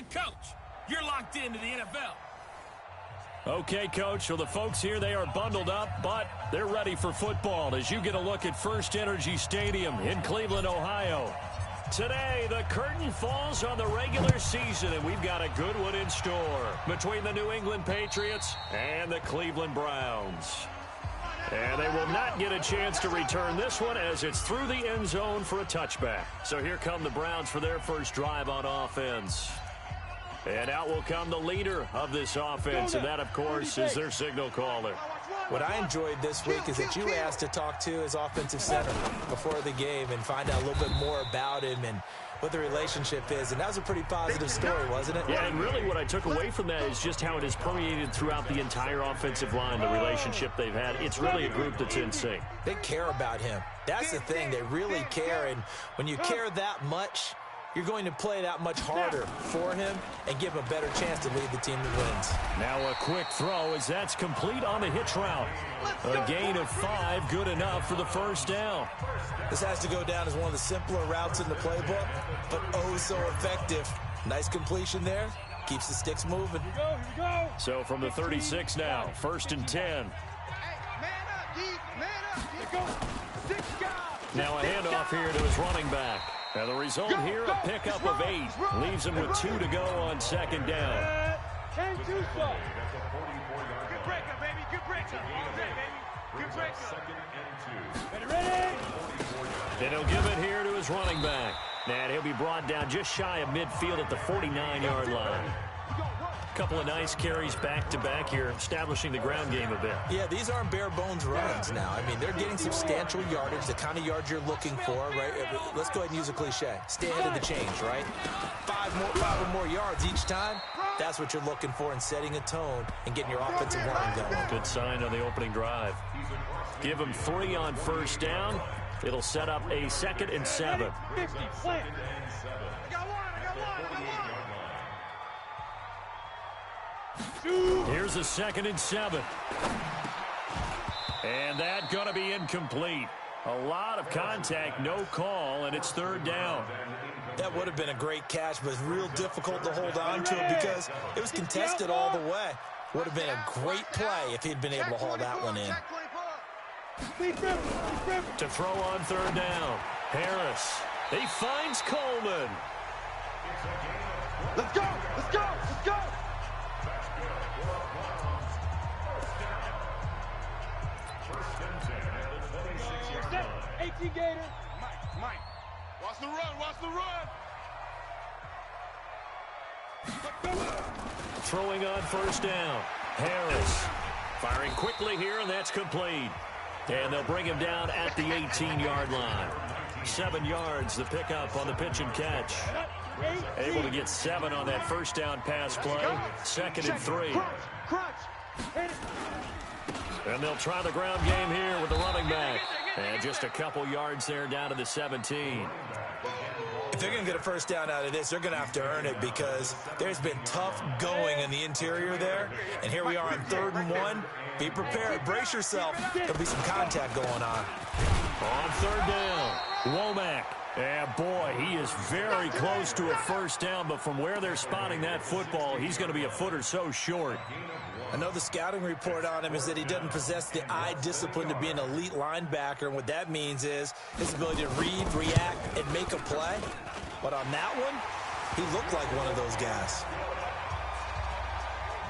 coach. You're locked into the NFL. Okay, Coach. Well, the folks here, they are bundled up, but they're ready for football as you get a look at First Energy Stadium in Cleveland, Ohio. Today, the curtain falls on the regular season, and we've got a good one in store between the New England Patriots and the Cleveland Browns. And they will not get a chance to return this one as it's through the end zone for a touchback. So here come the Browns for their first drive on offense. And out will come the leader of this offense, and that, of course, is their signal caller. What I enjoyed this week is that you asked to talk to his offensive center before the game and find out a little bit more about him and what the relationship is. And that was a pretty positive story, wasn't it? Yeah, and really what I took away from that is just how it has permeated throughout the entire offensive line, the relationship they've had. It's really a group that's in sync. They care about him. That's the thing. They really care. And when you care that much, you're going to play that much harder for him and give him a better chance to lead the team that wins. Now a quick throw as that's complete on the hitch route. A gain of 5, good enough for the first down. This has to go down as one of the simpler routes in the playbook, but oh so effective. Nice completion there. Keeps the sticks moving. Here we go. So from the 36 now, 1st and 10. Now a handoff here to his running back. Now the result here, a pickup of 8. Leaves him with 2 to go on 2nd down. Came too slow. Good breaker, baby. Good breaker. Good breaker. Ready? And he'll give it here to his running back. And he'll be brought down just shy of midfield at the 49-yard line. Couple of nice carries back-to-back here, establishing the ground game a bit. Yeah, these aren't bare-bones runs now. I mean, they're getting substantial yardage, the kind of yards you're looking for, right? Let's go ahead and use a cliche. Stay ahead of the change, right? 5 or more yards each time. That's what you're looking for in setting a tone and getting your offensive line going. Good sign on the opening drive. Give him 3 on 1st down. It'll set up a 2nd and 7. 50, plant. Here's a 2nd and 7. And that going to be incomplete. A lot of contact, no call, and it's 3rd down. That would have been a great catch, but it's real difficult to hold on to it because it was contested all the way. Would have been a great play if he'd been able to haul that one in. To throw on 3rd down. Harris. He finds Coleman. Let's go. Let's go. Let's go. 18 Gator. Mike. Watch the run. Watch the run. Throwing on 1st down. Harris. Firing quickly here, and that's complete. And they'll bring him down at the 18-yard line. 7 yards, the pickup on the pitch and catch. Able to get 7 on that 1st down pass play. 2nd and 3. And they'll try the ground game here with the running back. And just a couple yards there down to the 17. If they're going to get a 1st down out of this, they're going to have to earn it because there's been tough going in the interior there. And here we are on 3rd and 1. Be prepared. Brace yourself. There'll be some contact going on. On 3rd down, Womack. And boy, he is very close to a 1st down, but from where they're spotting that football, he's going to be a foot or so short. I know the scouting report on him is that he doesn't possess the eye discipline to be an elite linebacker, and what that means is his ability to read, react, and make a play. But on that one, he looked like one of those guys.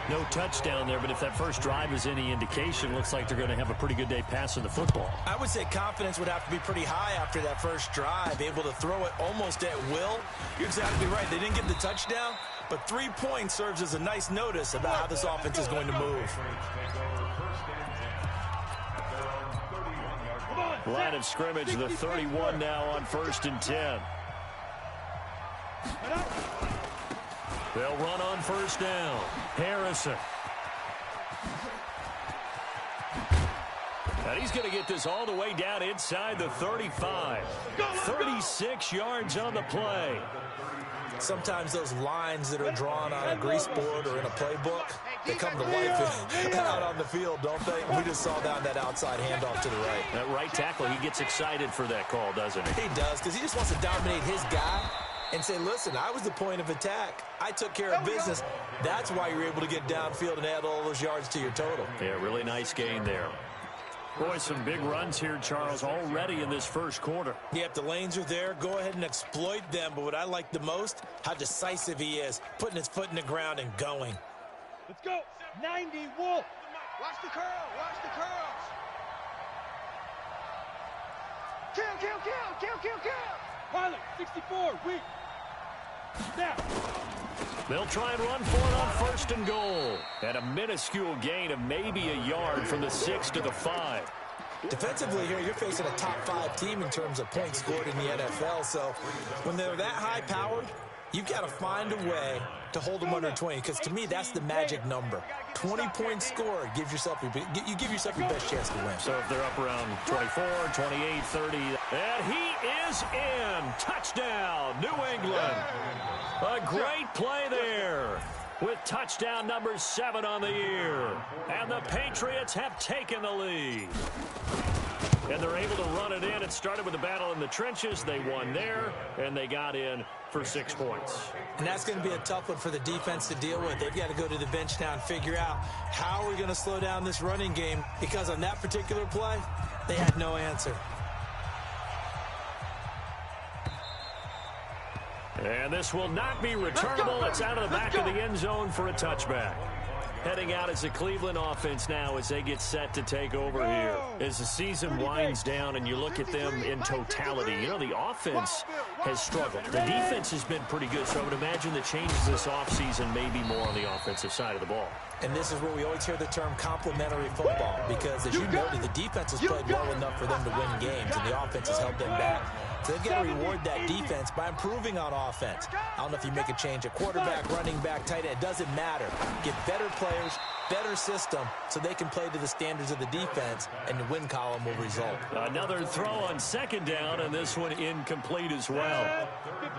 No touchdown there, but if that first drive is any indication, looks like they're going to have a pretty good day passing the football. I would say confidence would have to be pretty high after that first drive, able to throw it almost at will. You're exactly right. They didn't get the touchdown, but 3 points serves as a nice notice about how this offense is going to move. Line of scrimmage, the 31 now on 1st and 10. They'll run on 1st down. Harrison. And he's going to get this all the way down inside the 35. 36 yards on the play. Sometimes those lines that are drawn on a grease board or in a playbook, they come to life out on the field, don't they? We just saw down that outside handoff to the right. That right tackle, he gets excited for that call, doesn't he? He does, because he just wants to dominate his guy and say, listen, I was the point of attack. I took care of business. That's why you're able to get downfield and add all those yards to your total. Yeah, really nice gain there. Boy, some big runs here, Charles, already in this first quarter. Yep, the lanes are there. Go ahead and exploit them. But what I like the most, how decisive he is, putting his foot in the ground and going. Let's go. 90, Wolf. Watch the curl. Watch the curls. Kill. Pilot, 64, weak. Snap. They'll try and run for it on first and goal. And a minuscule gain of maybe a yard from the 6 to the 5. Defensively here, you're facing a top 5 team in terms of points scored in the NFL. So when they're that high-powered, you've got to find a way to hold them under 20, because to me, that's the magic number. 20 points scored gives yourself you give yourself your best chance to win. So if they're up around 24, 28, 30, and he is in. Touchdown, New England. A great play there with touchdown number 7 on the year. And the Patriots have taken the lead. And they're able to run it in. It started with a battle in the trenches. They won there, and they got in for 6 points. And that's going to be a tough one for the defense to deal with. They've got to go to the bench now and figure out how are we going to slow down this running game, because on that particular play, they had no answer. And this will not be returnable. It's out of the back of the end zone for a touchback. Heading out as the Cleveland offense now as they get set to take over here. As the season winds down and you look at them in totality, you know, the offense has struggled. The defense has been pretty good, so I would imagine the changes this offseason may be more on the offensive side of the ball. And this is where we always hear the term complementary football, because as you noted, the defense has played well enough for them to win games, and the offense has held them back. So they've got to reward that defense by improving on offense. I don't know if you make a change at quarterback, running back, tight end. It doesn't matter. Get better players, better system, so they can play to the standards of the defense, and the win column will result. Another throw on second down, and this one incomplete as well.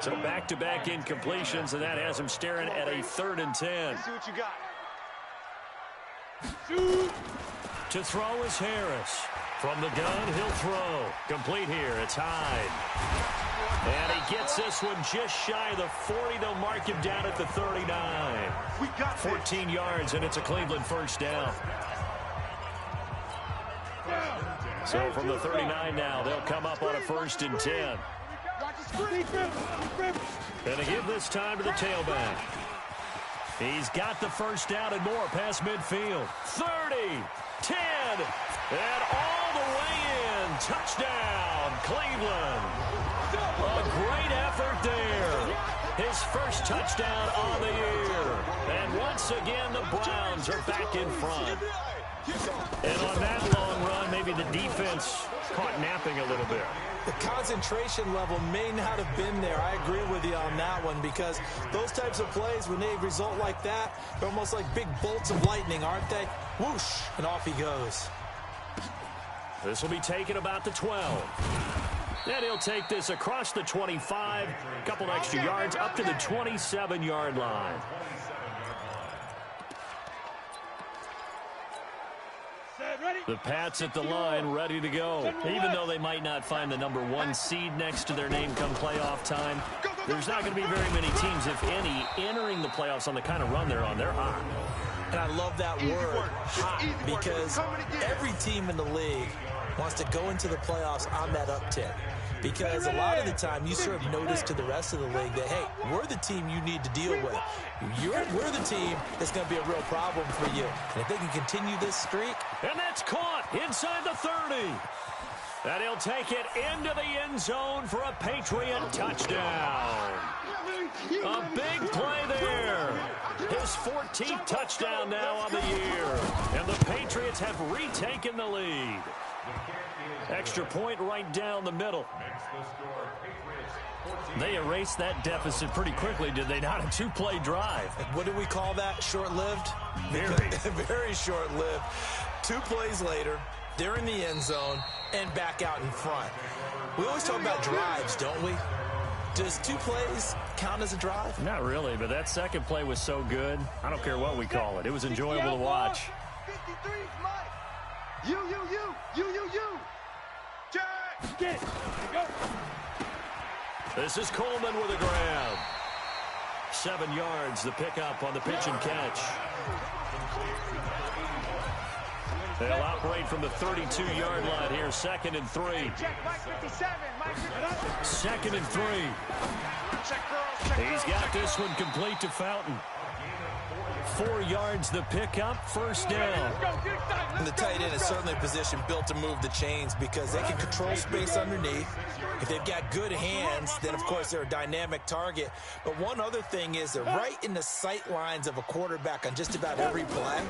So back-to-back incompletions, and that has them staring at a 3rd and 10. See what you got. To throw is Harris. From the gun, he'll throw. Complete here. It's Hyde. And he gets this one just shy of the 40. They'll mark him down at the 39. 14 yards, and it's a Cleveland first down. So from the 39 now, they'll come up on a 1st and 10. And they give this time to the tailback. He's got the first down and more past midfield. 30, 10, and all the way in. Touchdown, Cleveland. A great effort there. His first touchdown on the year. And once again, the Browns are back in front. And on that long run, maybe the defense caught napping a little bit. The concentration level may not have been there. I agree with you on that one, because those types of plays, when they result like that, they're almost like big bolts of lightning, aren't they? Whoosh, and off he goes. This will be taken about the 12. And he'll take this across the 25, a couple extra yards up to the 27-yard line. The Pats at the line, ready to go. Even though they might not find the number 1 seed next to their name come playoff time, there's not going to be very many teams, if any, entering the playoffs on the kind of run they're on. They're hot. And I love that word, hot, because every team in the league wants to go into the playoffs on that uptick. Because a lot of the time you serve notice to the rest of the league that, hey, we're the team you need to deal with. We're the team that's going to be a real problem for you. And if they can continue this streak. And that's caught inside the 30. And he'll take it into the end zone for a Patriot touchdown. A big play there. His 14th touchdown now on the year. And the Patriots have retaken the lead. Extra point right down the middle. They erased that deficit pretty quickly, did they not? A 2-play drive. What do we call that? Short-lived? Very. Very short-lived. 2 plays later, they're in the end zone and back out in front. We always talk about drives, don't we? Does 2 plays count as a drive? Not really, but that second play was so good. I don't care what we call it. It was enjoyable to watch. 53, Mike. You. Jack. Get it. Go. This is Coleman with a grab. 7 yards, the pickup on the pitch and catch. They'll operate from the 32-yard line here, 2nd and 3. 2nd and 3. He's got this one complete to Fountain. 4 yards the pickup, 1st down. And the tight end is certainly a position built to move the chains because they can control space underneath. If they've got good hands, then of course they're a dynamic target. But one other thing is they're right in the sight lines of a quarterback on just about every play.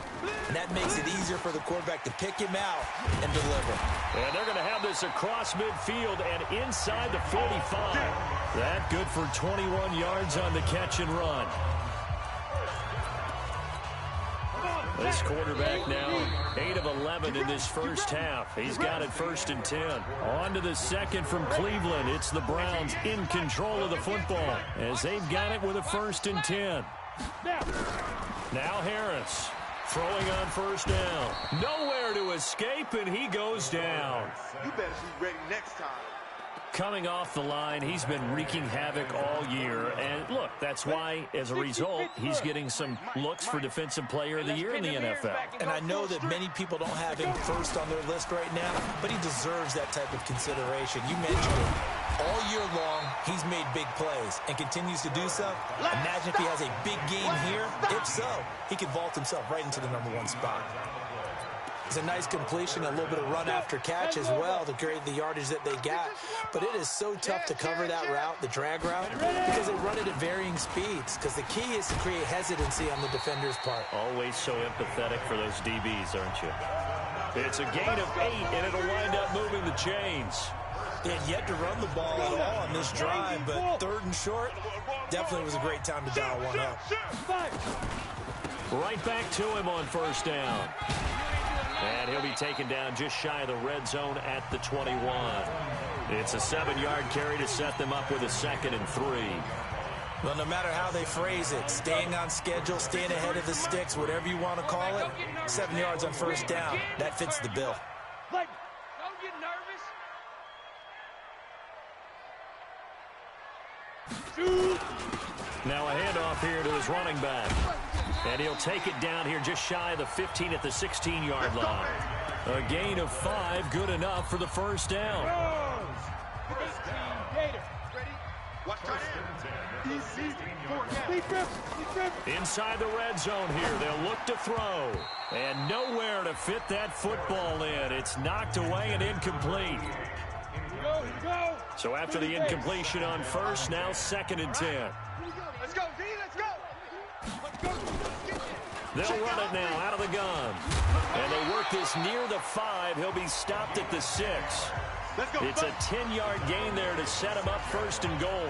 And that makes it easier for the quarterback to pick him out and deliver. And they're going to have this across midfield and inside the 45. That good for 21 yards on the catch and run. This quarterback now 8 of 11 in this first half. He's got it 1st and 10. On to the second from Cleveland. It's the Browns in control of the football as they've got it with a 1st and 10. Now Harris throwing on 1st down. Nowhere to escape, and he goes down. You better be ready next time. Coming off the line, he's been wreaking havoc all year. And, look, that's why, as a result, he's getting some looks for Defensive Player of the Year in the NFL. And I know that many people don't have him first on their list right now, but he deserves that type of consideration. You mentioned it. All year long, he's made big plays and continues to do so. Imagine if he has a big game here. If so, he could vault himself right into the #1 spot. It's a nice completion, a little bit of run after catch as well to create the yardage that they got. But it is so tough to cover that route, the drag route, because they run it at varying speeds. Because the key is to create hesitancy on the defender's part. Always so empathetic for those DBs, aren't you? It's a gain of 8, and it'll wind up moving the chains. They had yet to run the ball at all on this drive, but 3rd and short definitely was a great time to dial one up. Right back to him on 1st down. And he'll be taken down just shy of the red zone at the 21. It's a 7-yard carry to set them up with a 2nd and 3. Well, no matter how they phrase it, staying on schedule, staying ahead of the sticks, whatever you want to call it, 7 yards on 1st down, that fits the bill. Don't get nervous. Now a handoff here to his running back. And he'll take it down here just shy of the 15 at the 16-yard line. A gain of 5, good enough for the 1st down. Inside the red zone here, they'll look to throw. And nowhere to fit that football in. It's knocked away and incomplete. So after the incompletion on 1st, now 2nd and 10. Let's go, D, let's go. They'll run it now out of the gun. And they work this near the 5. He'll be stopped at the 6. It's a 10-yard gain there to set him up 1st and goal.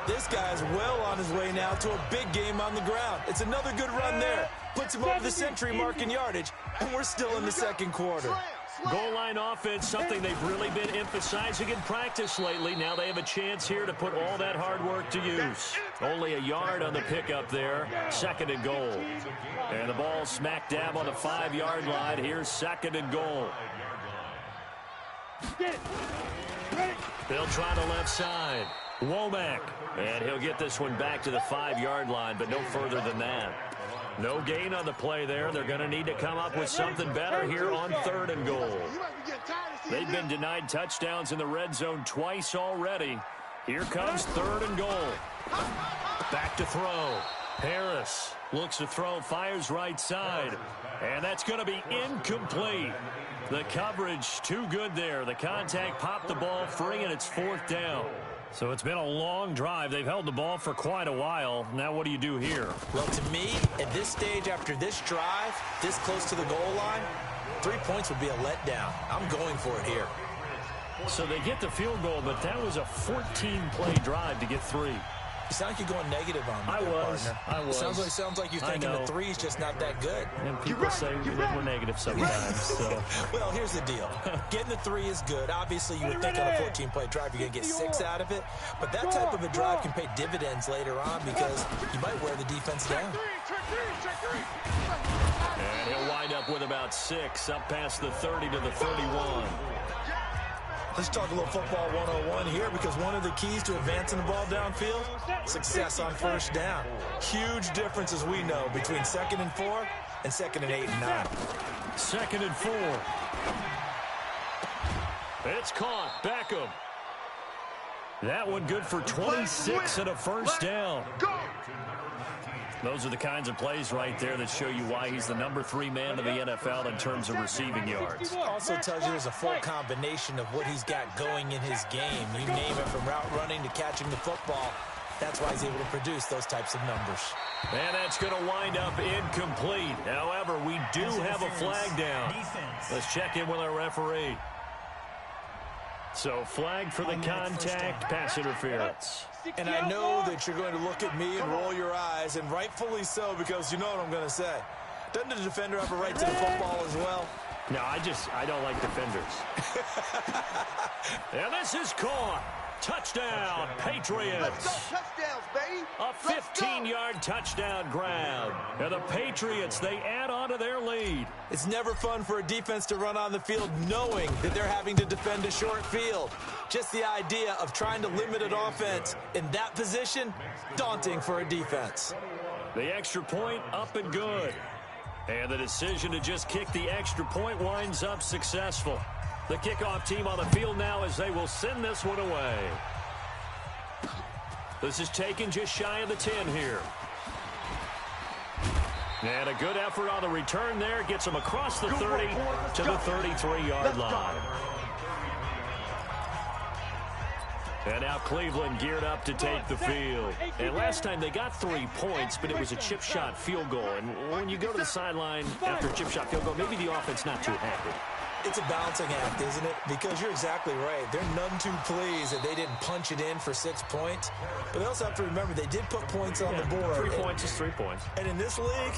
This guy's well on his way now to a big game on the ground. It's another good run there. Puts him over the century mark in yardage, and we're still in the 2nd quarter. Goal line offense, something they've really been emphasizing in practice lately. Now they have a chance here to put all that hard work to use. Only a yard on the pickup there. 2nd and goal. And the ball smack dab on the 5-yard line. Here's 2nd and goal. They'll try the left side. Womack. And he'll get this one back to the 5-yard line, but no further than that. No gain on the play there. They're going to need to come up with something better here on 3rd and goal. They've been denied touchdowns in the red zone twice already. Here comes 3rd and goal. Back to throw. Harris looks to throw, fires right side. And that's going to be incomplete. The coverage too good there. The contact popped the ball free, and it's 4th down. So it's been a long drive. They've held the ball for quite a while. Now what do you do here? Well, to me, at this stage, after this drive, this close to the goal line, 3 points would be a letdown. I'm going for it here. So they get the field goal, but that was a 14-play drive to get 3. You sound like you're going negative on me, partner. I was. Sounds like you're thinking the 3's just not that good. And people say that we're negative sometimes. So. Well, here's the deal. Getting the 3 is good. Obviously, you would think on a 14-play drive you're going to get 6 out of it. But that type of a drive can pay dividends later on because you might wear the defense down. And he'll wind up with about 6 up past the 30 to the 31. Let's talk a little football 101 here, because one of the keys to advancing the ball downfield, success on first down. Huge difference, as we know, between 2nd and 4 and 2nd and 8 and 9. 2nd and 4. It's caught. Beckham. That one good for 26 and a first down. Those are the kinds of plays right there that show you why he's the number 3 man in the NFL in terms of receiving yards. Also tells you there's a full combination of what he's got going in his game. You name it, from route running to catching the football. That's why he's able to produce those types of numbers. And that's going to wind up incomplete. However, we do have a flag down. Let's check in with our referee. So, flag for the contact, pass interference. And I know that you're going to look at me and roll your eyes, and rightfully so, because you know what I'm going to say. Doesn't the defender have a right to the football as well? No, I don't like defenders. And this is caught. Touchdown, Patriots. Let's go, touchdowns, baby. A 15-yard touchdown grab. And the Patriots, they add on to their lead. It's never fun for a defense to run on the field knowing that they're having to defend a short field. Just the idea of trying to limit an offense in that position, daunting for a defense. The extra point up and good. And the decision to just kick the extra point winds up successful. The kickoff team on the field now as they will send this one away. This is taken just shy of the 10 here. And a good effort on the return there. Gets him across the 30 to the 33-yard line. And now Cleveland geared up to take the field. And last time they got 3 points, but it was a chip shot field goal. And when you go to the sideline after a chip shot field goal, maybe the offense not too happy. It's a balancing act, isn't it? Because you're exactly right. They're none too pleased that they didn't punch it in for 6 points. But they also have to remember they did put points on the board. 3 points is 3 points. And in this league,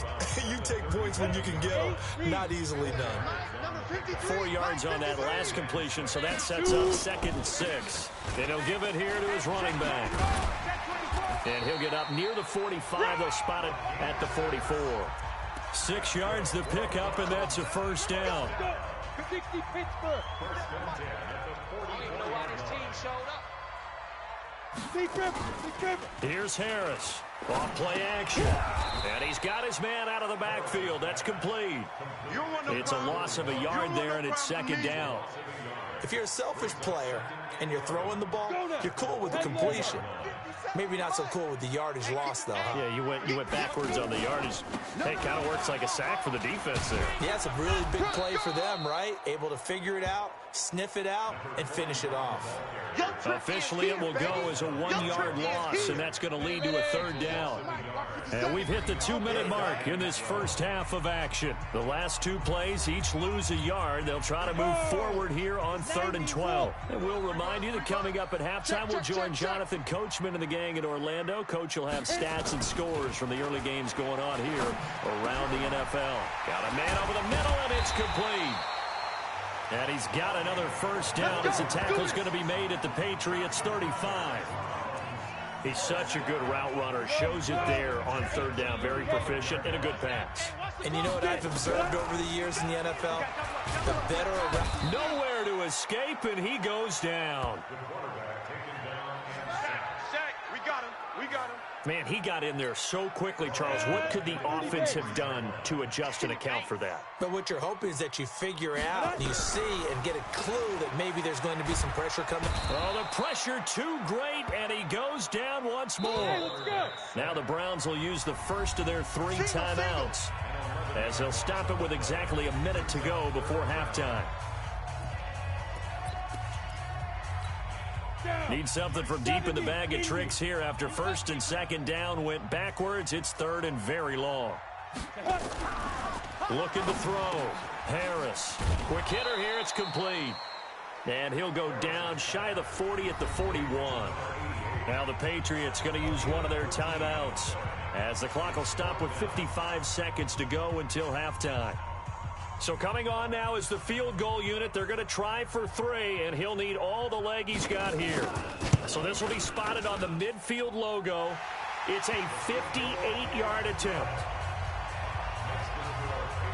you take points when you can get them. Not easily done. 4 yards on that last completion, so that sets up 2nd and 6. And he'll give it here to his running back. And he'll get up near the 45. They'll spot it at the 44. 6 yards to pick up, and that's a first down. 60 Pittsburgh. Here's Harris. Off play action. And he's got his man out of the backfield. That's complete. It's a loss of a yard there, and it's 2nd down. If you're a selfish player and you're throwing the ball, you're cool with the completion. Maybe not so cool with the yardage loss, though, huh? Yeah, you went backwards on the yardage. Hey, kind of works like a sack for the defense there. Yeah, it's a really big play for them, right? Able to figure it out, sniff it out, and finish it off. Officially, it will go as a 1-yard loss, and that's going to lead to a 3rd down. And we've hit the 2-minute mark in this first half of action. The last 2 plays each lose a yard. They'll try to move forward here on 3rd and 12. And we'll remind you that coming up at halftime, we'll join Jonathan Coachman and the gang in Orlando. Coach will have stats and scores from the early games going on here around the NFL. Got a man over the middle, and it's complete. And he's got another first down as the tackle's going to be made at the Patriots 35. He's such a good route runner. Shows it there on 3rd down. Very proficient and a good pass. And you know what I've observed over the years in the NFL? The better a route. Nowhere to escape, and he goes down. We got him. We got him. Man, he got in there so quickly, Charles. What could the offense have done to adjust and account for that? But what you're hoping is that you figure out, and you see, and get a clue that maybe there's going to be some pressure coming. Oh, the pressure too great, and he goes down once more. Now the Browns will use the first of their 3 timeouts, as they'll stop it with exactly a minute to go before halftime. Need something from deep in the bag of tricks here after 1st and 2nd down went backwards. It's 3rd and very long. Looking to throw. Harris. Quick hitter here. It's complete. And he'll go down shy of the 40 at the 41. Now the Patriots going to use one of their timeouts, as the clock will stop with 55 seconds to go until halftime. So coming on now is the field goal unit. They're going to try for 3, and he'll need all the leg he's got here. So this will be spotted on the midfield logo. It's a 58-yard attempt.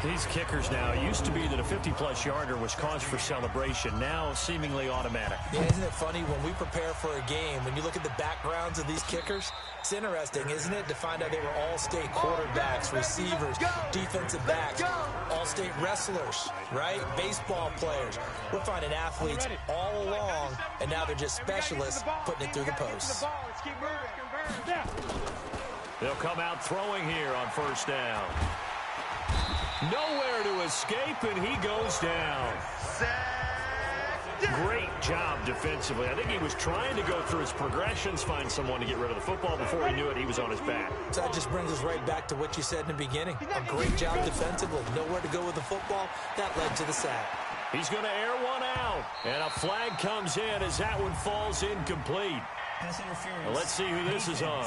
These kickers now, it used to be that a 50-plus yarder was cause for celebration. Now seemingly automatic. Yeah, isn't it funny when we prepare for a game, when you look at the backgrounds of these kickers, it's interesting, isn't it, to find out they were all-state quarterbacks, receivers, defensive backs, all-state wrestlers, right? Baseball players. We're finding athletes all along, and now they're just specialists putting it through the posts. They'll come out throwing here on first down. Nowhere to escape, and he goes down. Great job defensively. I think he was trying to go through his progressions, find someone to get rid of the football. Before he knew it, he was on his back. So that just brings us right back to what you said in the beginning. A great job defensively. Nowhere to go with the football. That led to the sack. He's going to air one out. And a flag comes in as that one falls incomplete. Well, let's see who this is on.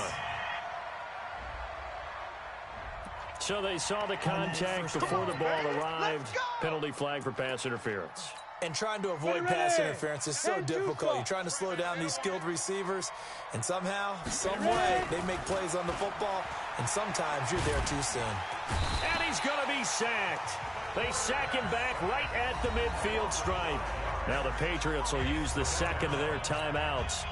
So they saw the contact before the ball arrived. Penalty flag for pass interference. And trying to avoid pass interference is so difficult. You're trying to slow down these skilled receivers, and somehow, some way, they make plays on the football, and sometimes you're there too soon. And he's going to be sacked. They sack him back right at the midfield stripe. Now the Patriots will use the second of their timeouts,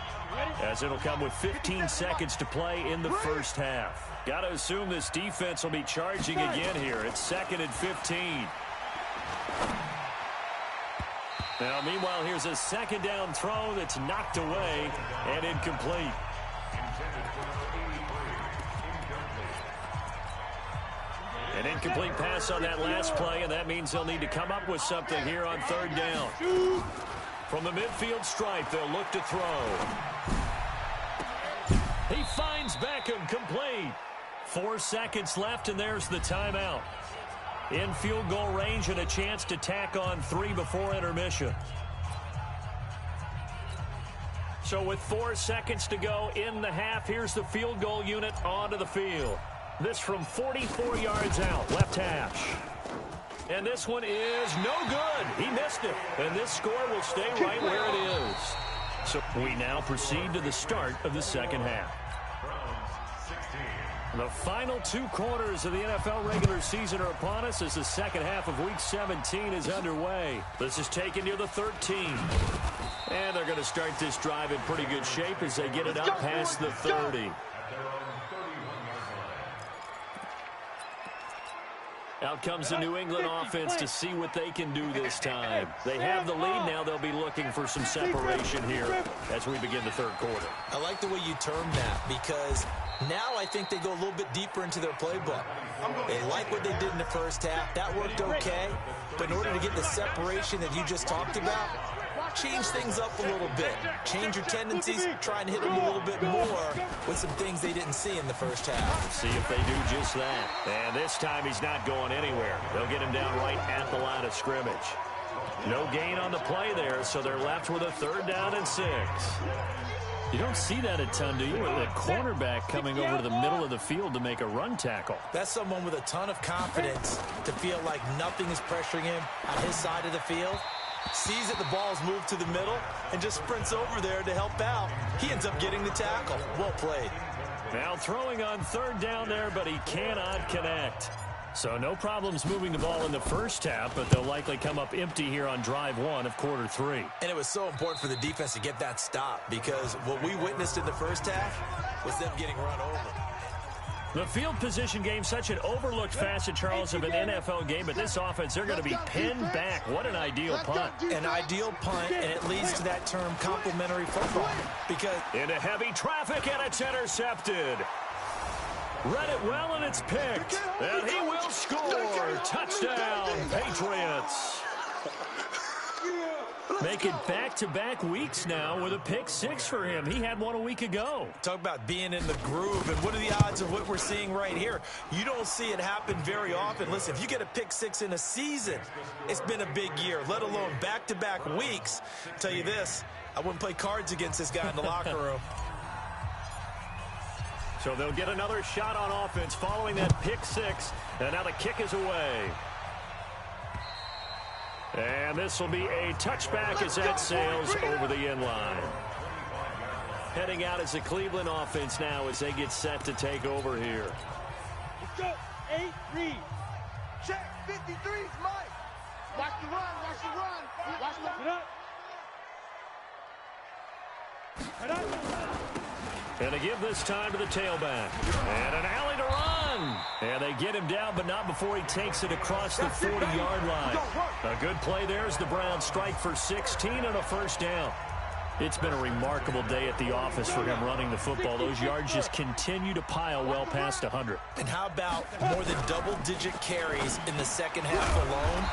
as it'll come with 15 seconds to play in the first half. Got to assume this defense will be charging again here. It's 2nd and 15. Now, meanwhile, here's a second down throw that's knocked away and incomplete. An incomplete pass on that last play, and that means they'll need to come up with something here on third down. From the midfield stripe, they'll look to throw. He finds Beckham, complete. 4 seconds left, and there's the timeout. In field goal range and a chance to tack on 3 before intermission. So with 4 seconds to go in the half, here's the field goal unit onto the field. This from 44 yards out, left hash. And this one is no good. He missed it. And this score will stay right where it is. So we now proceed to the start of the second half. The final 2 quarters of the NFL regular season are upon us as the second half of Week 17 is underway. This is taken near the 13. And they're going to start this drive in pretty good shape as they get it up past the 30. Out comes the New England offense to see what they can do this time. They have the lead now. They'll be looking for some separation here as we begin the third quarter. I like the way you termed that, because now I think they go a little bit deeper into their playbook. They like what they did in the first half. That worked okay. But in order to get the separation that you just talked about, change things up a little bit. Change your tendencies, try and hit them a little bit more with some things they didn't see in the first half. See if they do just that. And this time he's not going anywhere. They'll get him down right at the line of scrimmage. No gain on the play there, so they're left with a 3rd down and 6. You don't see that a ton, do you? With a cornerback coming over to the middle of the field to make a run tackle. That's someone with a ton of confidence to feel like nothing is pressuring him on his side of the field. Sees that the ball's moved to the middle and just sprints over there to help out. He ends up getting the tackle. Well played. Now throwing on 3rd down there, but he cannot connect. So no problems moving the ball in the first half, but they'll likely come up empty here on drive 1 of quarter 3. And it was so important for the defense to get that stop, because what we witnessed in the first half was them getting run over. The field position game, such an overlooked facet, Charles, of an NFL game, but this offense, they're going to be pinned back. What an ideal punt. An ideal punt, and it leads to that term complementary football. Because into heavy traffic, and it's intercepted. Read it well, and it's picked. And he will score. Touchdown, Patriots. Make it back-to-back weeks now with a pick 6 for him. He had one a week ago. Talk about being in the groove, and what are the odds of what we're seeing right here? You don't see it happen very often. Listen, if you get a pick 6 in a season, it's been a big year, let alone back-to-back weeks. I'll tell you this, I wouldn't play cards against this guy in the locker room. So they'll get another shot on offense following that pick 6, and now the kick is away. And this will be a touchback as that sails over the end line. Heading out as the Cleveland offense now as they get set to take over here. Let's go. 8, read. Check. 53's Mike. Watch the run, watch the run. Watch the run. And they give this time to the tailback. And an alley to run. And they get him down, but not before he takes it across the 40-yard line. A good play there as the Browns strike for 16 and a first down. It's been a remarkable day at the office for him running the football. Those yards just continue to pile well past 100. And how about more than double-digit carries in the second half alone?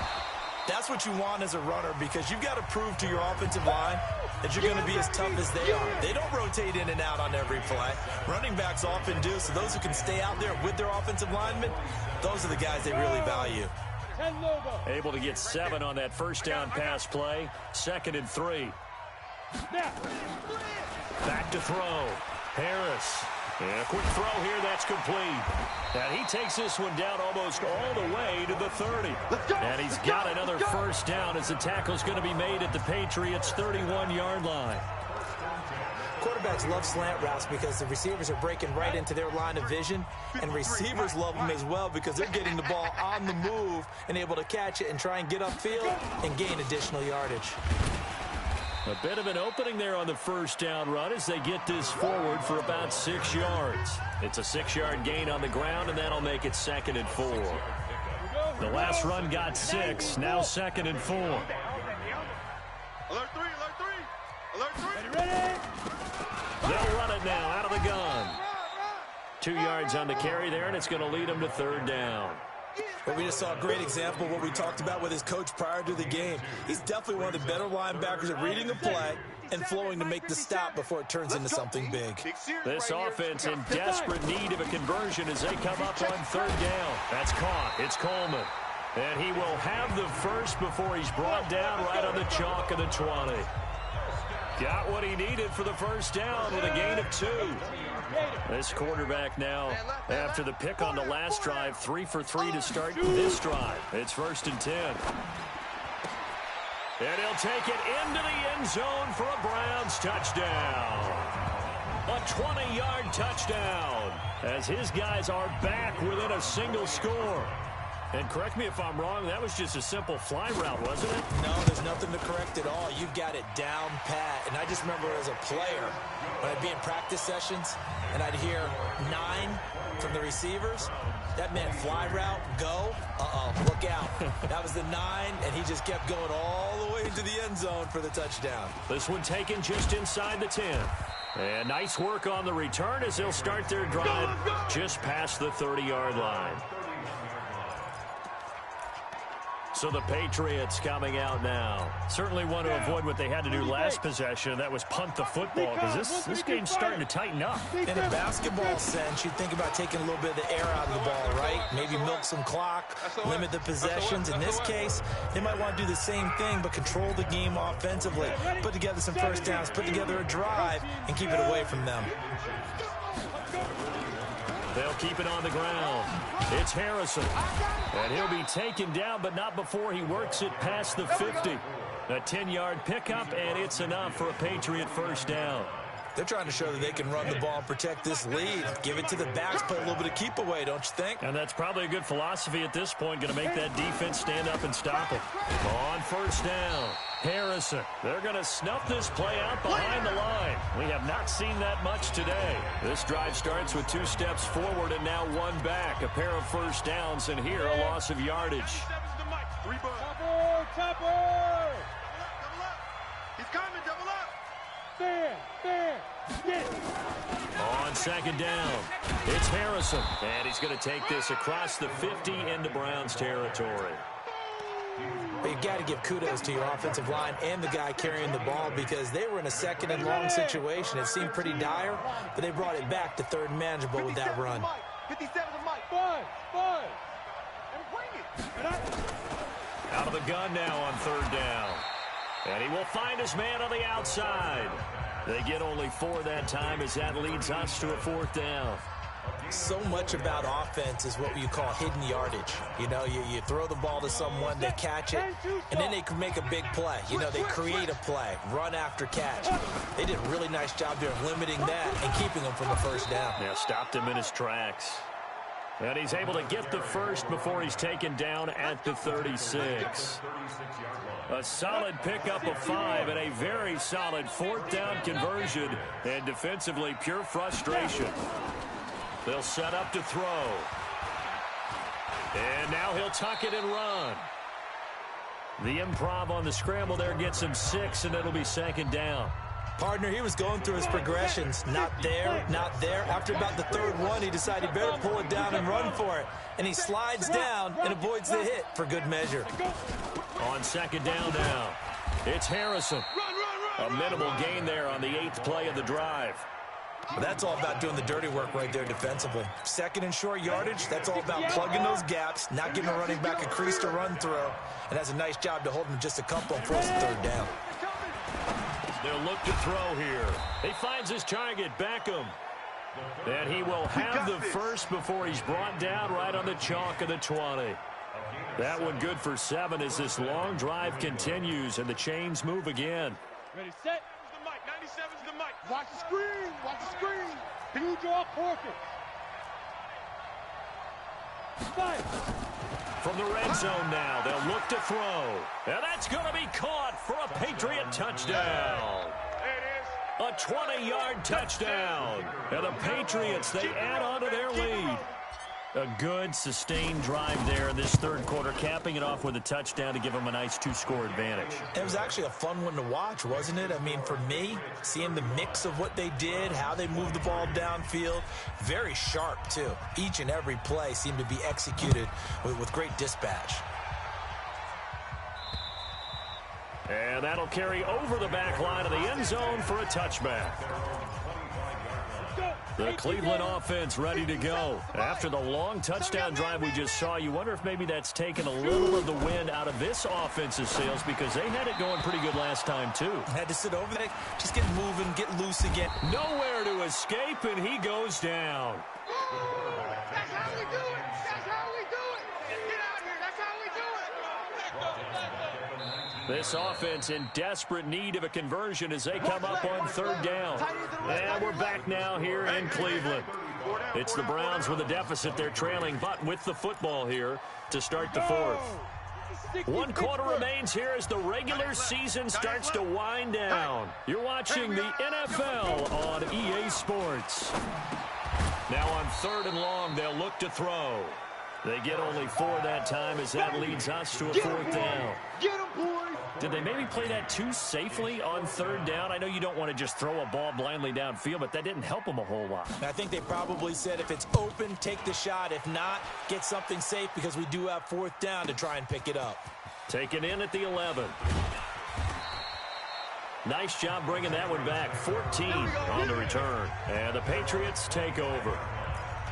That's what you want as a runner, because you've got to prove to your offensive line that you're going to be as tough as they are. They don't rotate in and out on every play. Running backs often do, so those who can stay out there with their offensive linemen, those are the guys they really value. Able to get 7 on that first down pass play. 2nd and 3. Back to throw. Harris. And a quick throw here, that's complete. And he takes this one down almost all the way to the 30. And he's got another first down as the tackle's going to be made at the Patriots' 31-yard line. Quarterbacks love slant routes because the receivers are breaking right into their line of vision, and receivers love them as well because they're getting the ball on the move and able to catch it and try and get upfield and gain additional yardage. A bit of an opening there on the first down run as they get this forward for about 6 yards. It's a 6-yard gain on the ground, and that'll make it 2nd and 4. The last run got 6, now 2nd and 4. Alert 3, alert 3, alert 3. Ready? They'll run it now out of the gun. 2 yards on the carry there, and it's going to lead them to 3rd down. But we just saw a great example of what we talked about with his coach prior to the game. He's definitely one of the better linebackers at reading the play and flowing to make the stop before it turns into something big. This offense in desperate need of a conversion as they come up on 3rd down. That's caught. It's Coleman. And he will have the first before he's brought down right on the chalk of the 20. Got what he needed for the first down with a gain of 2. This quarterback now, after the pick on the last drive, 3 for 3 to start this drive. It's 1st and 10. And he'll take it into the end zone for a Browns touchdown. A 20-yard touchdown as his guys are back within a single score. And correct me if I'm wrong, that was just a simple fly route, wasn't it? No, there's nothing to correct at all. You've got it down pat. And I just remember as a player, when I'd be in practice sessions and I'd hear 9 from the receivers, that meant fly route, go, look out. That was the 9, and he just kept going all the way into the end zone for the touchdown. This one taken just inside the 10. And nice work on the return as they'll start their drive just past the 30-yard line. So the Patriots coming out now. Certainly want to avoid what they had to do last possession. That was punt the football, because this game's starting to tighten up. In a basketball sense, you'd think about taking a little bit of the air out of the ball, right? Maybe milk some clock, limit the possessions. In this case, they might want to do the same thing, but control the game offensively. Put together some first downs, put together a drive, and keep it away from them. They'll keep it on the ground. It's Harrison. And he'll be taken down, but not before he works it past the 50. A 10-yard pickup, and it's enough for a Patriot first down. They're trying to show that they can run the ball and protect this lead. Give it to the backs, play a little bit of keep away, don't you think? And that's probably a good philosophy at this point, going to make that defense stand up and stop it. On first down, Harrison. They're going to snuff this play out behind the line. We have not seen that much today. This drive starts with 2 steps forward and now 1 back. A pair of first downs, and here a loss of yardage. Chopper! He's coming, double up. Stand, get. On second down, it's Harrison. And he's going to take this across the 50 into Browns territory. But you've got to give kudos to your offensive line and the guy carrying the ball, because they were in a 2nd and long situation. It seemed pretty dire, but they brought it back to 3rd and manageable with that run. 57 to Mike. Five. And bring it. Out of the gun now on 3rd down. And he will find his man on the outside. They get only 4 that time as that leads us to a 4th down. So much about offense is what you call hidden yardage. You know, you throw the ball to someone, they catch it, and then they can make a big play. You know, they create a play, run after catch. They did a really nice job there of limiting that and keeping him from a first down. Yeah, stopped him in his tracks. And he's able to get the first before he's taken down at the 36. A solid pickup of 5 and a very solid 4th down conversion. And defensively, pure frustration. They'll set up to throw. And now he'll tuck it and run. The improv on the scramble there gets him 6, and it'll be 2nd down. Partner, he was going through his progressions. Not there, not there. After about the 3rd one, he decided he better pull it down and run for it. And he slides down and avoids the hit for good measure. On 2nd down now, it's Harrison. A minimal gain there on the 8th play of the drive. Well, that's all about doing the dirty work right there defensively. 2nd and short yardage, that's all about plugging those gaps, not giving a running back a crease to run through, and has a nice job to hold him just a couple on 1st and 3rd down. They'll look to throw here. He finds his target, Beckham. And he will have the first before he's brought down right on the chalk of the 20. That one good for 7 as this long drive continues and the chains move again. Ready, set. The mic. 97's the mic. Watch the screen. Watch the screen. Two draw quarters. Fight. From the red zone now, they'll look to throw. And that's going to be caught for a Patriot touchdown. There it is. A 20-yard touchdown. And the Patriots, they add on to their lead. A good, sustained drive there in this 3rd quarter, capping it off with a touchdown to give them a nice 2-score advantage. It was actually a fun one to watch, wasn't it? I mean, for me, seeing the mix of what they did, how they moved the ball downfield, very sharp, too. Each and every play seemed to be executed with great dispatch. And that'll carry over the back line of the end zone for a touchback. The Cleveland offense ready to go. After the long touchdown drive we just saw, you wonder if maybe that's taken a little of the wind out of this offense's sails because they had it going pretty good last time, too. Had to sit over there, just get moving, get loose again. Nowhere to escape, and he goes down. That's how we do it. That's how we do it. Get out here. That's how we do it. This offense in desperate need of a conversion as they come up on 3rd down. And we're back now here in Cleveland. It's the Browns with a deficit. They're trailing, but with the football here to start the 4th. 1 quarter remains here as the regular season starts to wind down. You're watching the NFL on EA Sports. Now on 3rd and long, they'll look to throw. They get only 4 that time as that leads us to a 4th down. Get him, boy. Did they maybe play that too safely on 3rd down? I know you don't want to just throw a ball blindly downfield, but that didn't help them a whole lot. I think they probably said if it's open, take the shot. If not, get something safe because we do have 4th down to try and pick it up. Taken in at the 11. Nice job bringing that one back. 14 on the return. And the Patriots take over.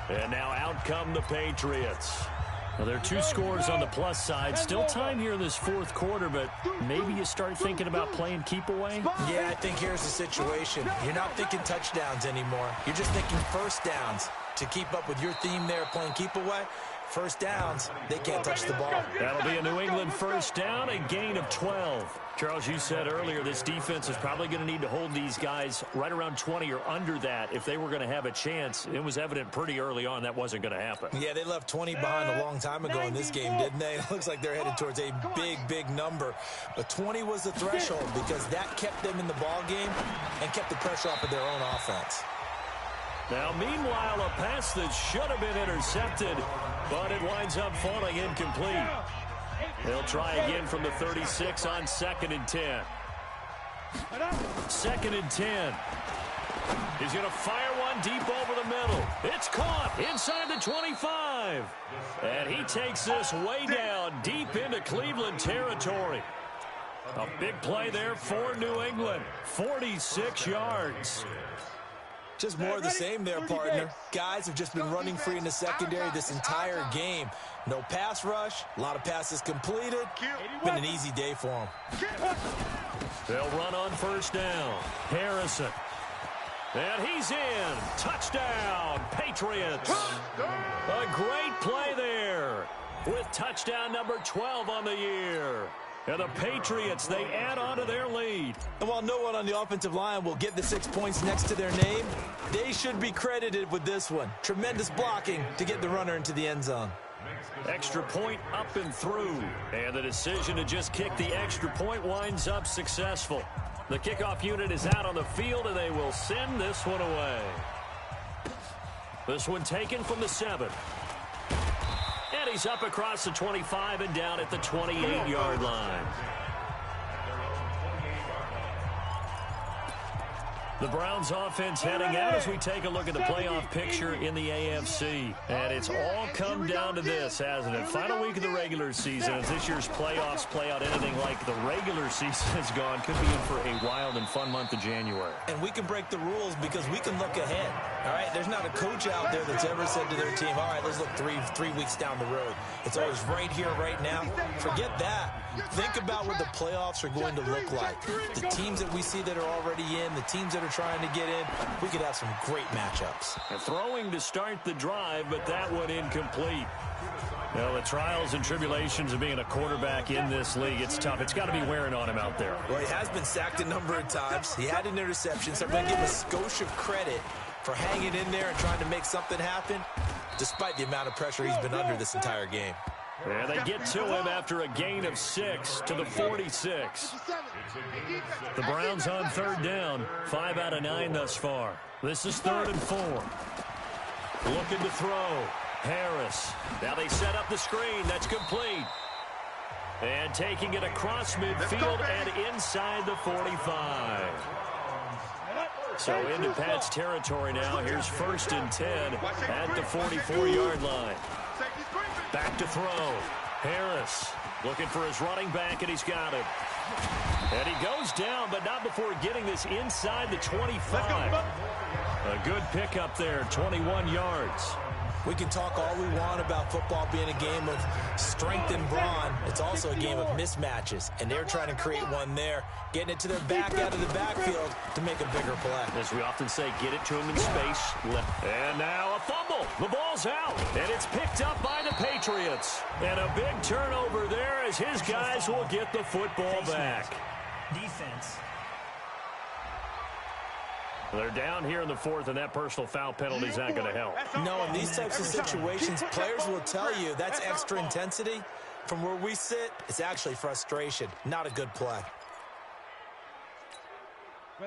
And now out come the Patriots. Well, there are 2 scores on the plus side. Still time here in this 4th quarter, but maybe you start thinking about playing keep away? Yeah, I think here's the situation. You're not thinking touchdowns anymore. You're just thinking 1st downs. To keep up with your theme there, playing keep away, 1st downs, they can't touch the ball. That'll be a New England 1st down, a gain of 12. Charles, you said earlier this defense is probably going to need to hold these guys right around 20 or under that if they were going to have a chance. It was evident pretty early on that wasn't going to happen. Yeah, they left 20 behind a long time ago in this game, didn't they? It looks like they're headed towards a big, big number. But 20 was the threshold because that kept them in the ball game and kept the pressure off of their own offense. Now, meanwhile, a pass that should have been intercepted, but it winds up falling incomplete. They'll try again from the 36 on 2nd and 10. 2nd and 10. He's going to fire one deep over the middle. It's caught inside the 25. And he takes this way down deep into Cleveland territory. A big play there for New England. 46 yards. Just more of the same there, partner. Guys have just been running free in the secondary this entire game. No pass rush, a lot of passes completed. Been an easy day for them. They'll run on 1st down. Harrison. And he's in. Touchdown, Patriots. A great play there with touchdown number 12 on the year. And the Patriots, they add on to their lead. And while no one on the offensive line will get the 6 points next to their name, they should be credited with this one. Tremendous blocking to get the runner into the end zone. Extra point up and through. And the decision to just kick the extra point winds up successful. The kickoff unit is out on the field, and they will send this one away. This one taken from the 7. And he's up across the 25 and down at the 28-yard line. The Browns offense heading out as we take a look at the playoff picture in the AFC. And it's all come down to this, hasn't it? Final week of the regular season. As this year's playoffs play out anything like the regular season has gone, could be in for a wild and fun month of January. And we can break the rules because we can look ahead. All right, there's not a coach out there that's ever said to their team, all right, let's look three weeks down the road. It's always right here, right now. Forget that. Think about what the playoffs are going to look like. The teams that we see that are already in, the teams that are trying to get in, we could have some great matchups. Throwing to start the drive, but that one incomplete. Well, the trials and tribulations of being a quarterback in this league, it's tough. It's got to be wearing on him out there. Well, he has been sacked a number of times. He had an interception, so I'm going to give him a skosh of credit for hanging in there and trying to make something happen, despite the amount of pressure he's been under this entire game. And they get to him after a gain of 6 to the 46. The Browns on third down, 5 out of 9 thus far. This is 3rd and 4. Looking to throw. Harris. Now they set up the screen. That's complete. And taking it across midfield and inside the 45. So into Pat's territory now. Here's 1st and 10 at the 44-yard line. Back to throw. Harris looking for his running back, and he's got him. And he goes down, but not before getting this inside the 25. A good pickup there, 21 yards. We can talk all we want about football being a game of strength and brawn. It's also a game of mismatches, and they're trying to create one there, getting it to their back out of the backfield to make a bigger play. As we often say, get it to him in space. And now a fumble. The ball's out, and it's picked up by the Patriots. And a big turnover there as his guys will get the football back. Defense. They're down here in the 4th, and that personal foul penalty is not going to help. No, in these types of situations, players will tell you that's extra intensity. From where we sit, it's actually frustration. Not a good play.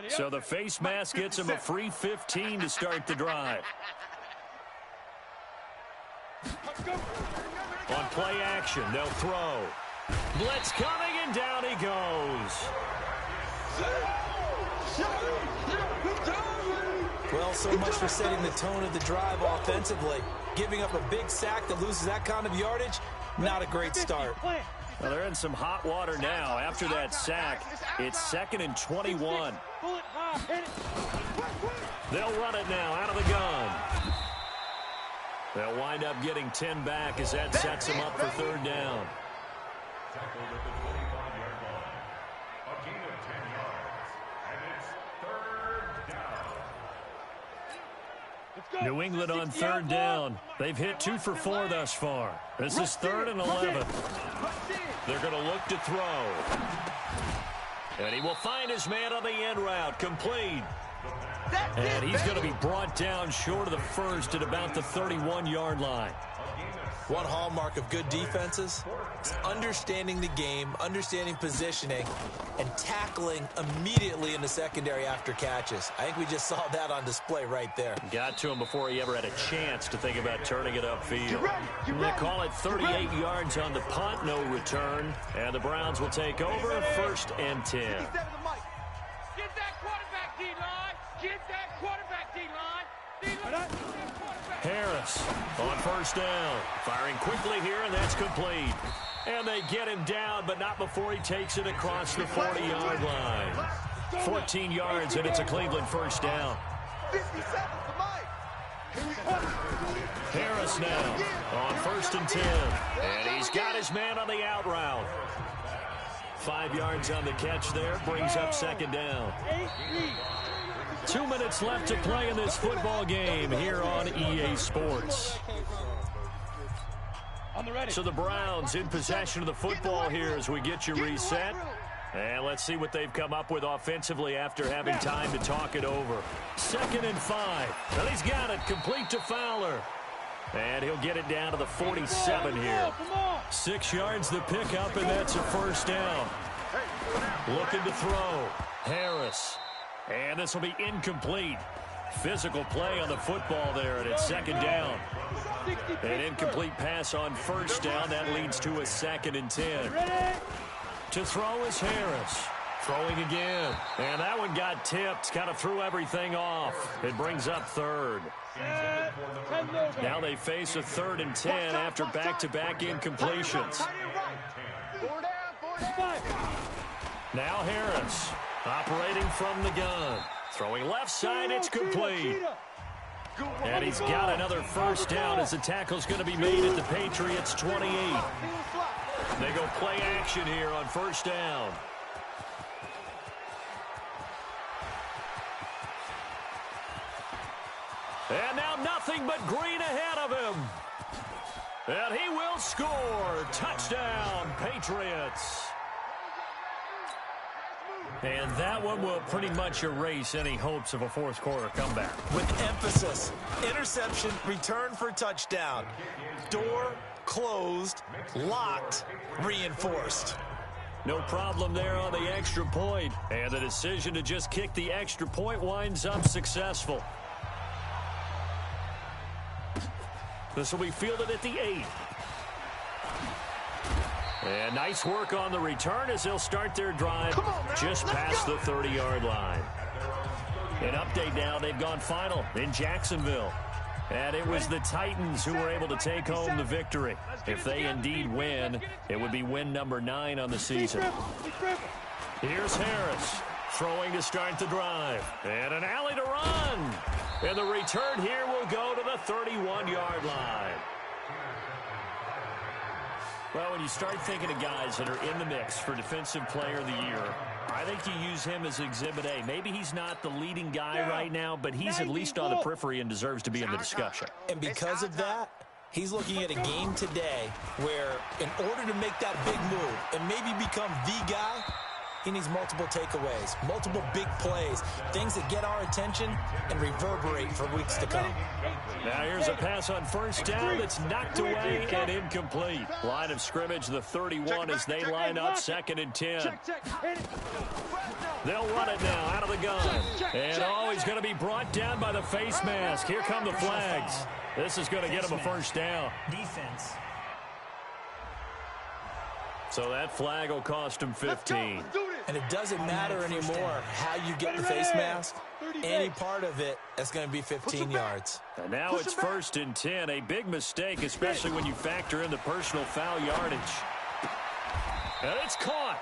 So the face mask gets him a free 15 to start the drive. On play action, they'll throw. Blitz coming, and down he goes. Well, so much for setting the tone of the drive offensively. Giving up a big sack that loses that kind of yardage, not a great start. Well, they're in some hot water now. After that sack, it's 2nd and 21. They'll run it now out of the gun. They'll wind up getting 10 back as that sets them up for 3rd down. New England on 3rd down. They've hit 2 for 4 thus far. This is 3rd and 11. They're going to look to throw. And he will find his man on the end route. Complete. And he's going to be brought down short of the 1st at about the 31-yard line. One hallmark of good defenses is understanding the game, understanding positioning, and tackling immediately in the secondary after catches. I think we just saw that on display right there. Got to him before he ever had a chance to think about turning it upfield. They call it 38 yards on the punt, no return. And the Browns will take over, 1st and 10. Get that quarterback, D-line. Get that quarterback, D-line. Harris on 1st down. Firing quickly here, and that's complete. And they get him down, but not before he takes it across the 40-yard line. 14 yards, and it's a Cleveland 1st down. 50 seconds to Mike. Harris now on 1st and 10. And he's got his man on the out route. 5 yards on the catch there, brings up 2nd down. 2 minutes left to play in this football game here on EA Sports. So the Browns in possession of the football here as we get you reset. And let's see what they've come up with offensively after having time to talk it over. 2nd and 5. And he's got it complete to Fowler. And he'll get it down to the 47 here. 6 yards the pickup, and that's a first down. Looking to throw. Harris. And this will be incomplete. Physical play on the football there, and it's 2nd down. An incomplete pass on first down. That leads to a 2nd and 10. To throw is Harris. Throwing again. And that one got tipped. Kind of threw everything off. It brings up 3rd. Now they face a 3rd and 10 after back-to-back incompletions. Now Harris operating from the gun. Throwing left side, it's complete. And he's got another first down as the tackle's going to be made at the Patriots' 28. They go play action here on first down. And now nothing but green ahead of him. And he will score. Touchdown, Patriots. And that one will pretty much erase any hopes of a fourth quarter comeback. With emphasis, interception, return for touchdown. Door closed, locked, reinforced. No problem there on the extra point. And the decision to just kick the extra point winds up successful. This will be fielded at the 8. And nice work on the return as they'll start their drive just past the 30-yard line. An update now, they've gone final in Jacksonville. And it was the Titans who were able to take home the victory. If they indeed win, it would be win number 9 on the season. Here's Harris throwing to start the drive. And an alley to run. And the return here will go to the 31-yard line. Well, when you start thinking of guys that are in the mix for Defensive Player of the Year, I think you use him as Exhibit A. Maybe he's not the leading guy right now, but he's at least on the periphery and deserves to be in the discussion. And because of that, he's looking at a game today where in order to make that big move and maybe become the guy, he needs multiple takeaways, multiple big plays, things that get our attention and reverberate for weeks to come. Now here's a pass on first down that's knocked away and incomplete. Line of scrimmage, the 31 as they line up 2nd and 10. They'll run it now out of the gun. And he's going to be brought down by the face mask. Here come the flags. This is going to get him a first down. Defense. So that flag will cost him 15. And it doesn't matter anymore how you get the face mask. Any part of it, that's going to be 15 yards. And now it's 1st and 10. A big mistake, especially when you factor in the personal foul yardage. And it's caught.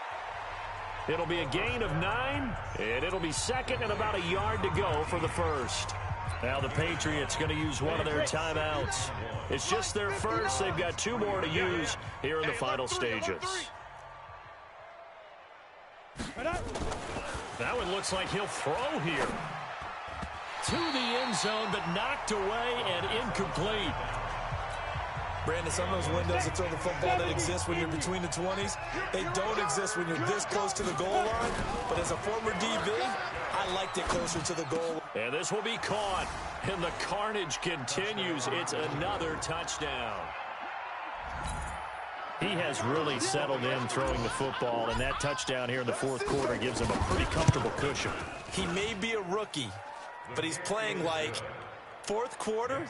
It'll be a gain of 9, and it'll be 2nd and about a yard to go for the first. Now the Patriots going to use one of their timeouts. It's just their first. They've got 2 more to use here in the final stages. That one looks like he'll throw here. To the end zone, but knocked away and incomplete. Brandon, some of those windows that throw the football that exist when you're between the 20s, they don't exist when you're this close to the goal line. But as a former DB, I liked it closer to the goal. And this will be caught. And the carnage continues. It's another touchdown. He has really settled in throwing the football, and that touchdown here in the fourth quarter gives him a pretty comfortable cushion. He may be a rookie, but he's playing like fourth quarter,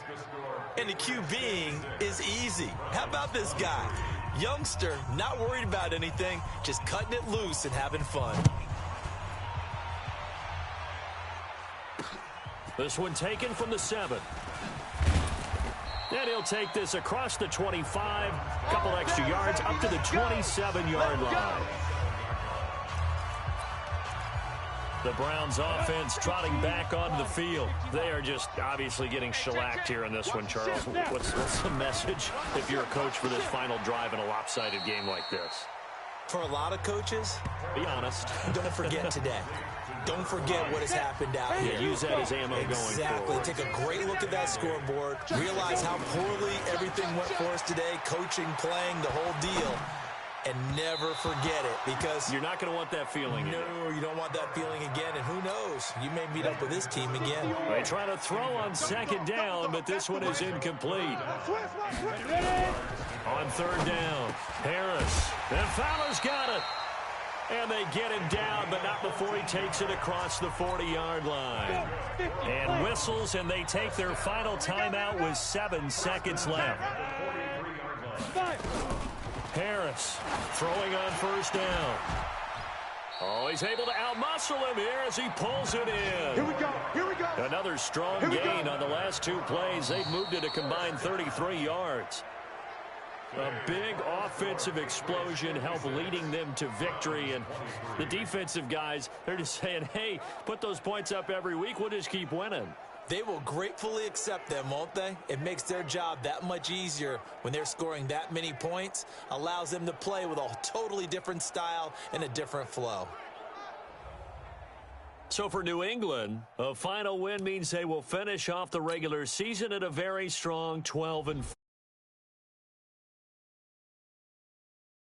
and the QBing is easy. How about this guy? Youngster, not worried about anything, just cutting it loose and having fun. This one taken from the 7. And he'll take this across the 25, couple extra yards up to the 27-yard line. The Browns offense trotting back onto the field. They are just obviously getting shellacked here in this one, Charles. What's the message if you're a coach for this final drive in a lopsided game like this? For a lot of coaches, be honest. Don't forget today. Don't forget what has happened out here. Use that as ammo going forward. Exactly. Take a great look at that scoreboard. Realize how poorly everything went for us today. Coaching, playing, the whole deal. And never forget it, because you're not going to want that feeling again. No, you don't want that feeling again. And who knows? You may meet up with this team again. They try to throw on second down, but this one is incomplete. On third down, Harris. And Fowler's got it. And they get him down, but not before he takes it across the 40-yard line. And whistles, and they take their final timeout with 7 seconds left. Harris throwing on first down. Oh, he's able to outmuscle him here as he pulls it in. Here we go. Here we go. Another strong gain on the last 2 plays. They've moved it a combined 33 yards. A big offensive explosion helped leading them to victory. And the defensive guys, they're just saying, hey, put those points up every week. We'll just keep winning. They will gratefully accept them, won't they? It makes their job that much easier when they're scoring that many points. Allows them to play with a totally different style and a different flow. So for New England, a final win means they will finish off the regular season at a very strong 12-4.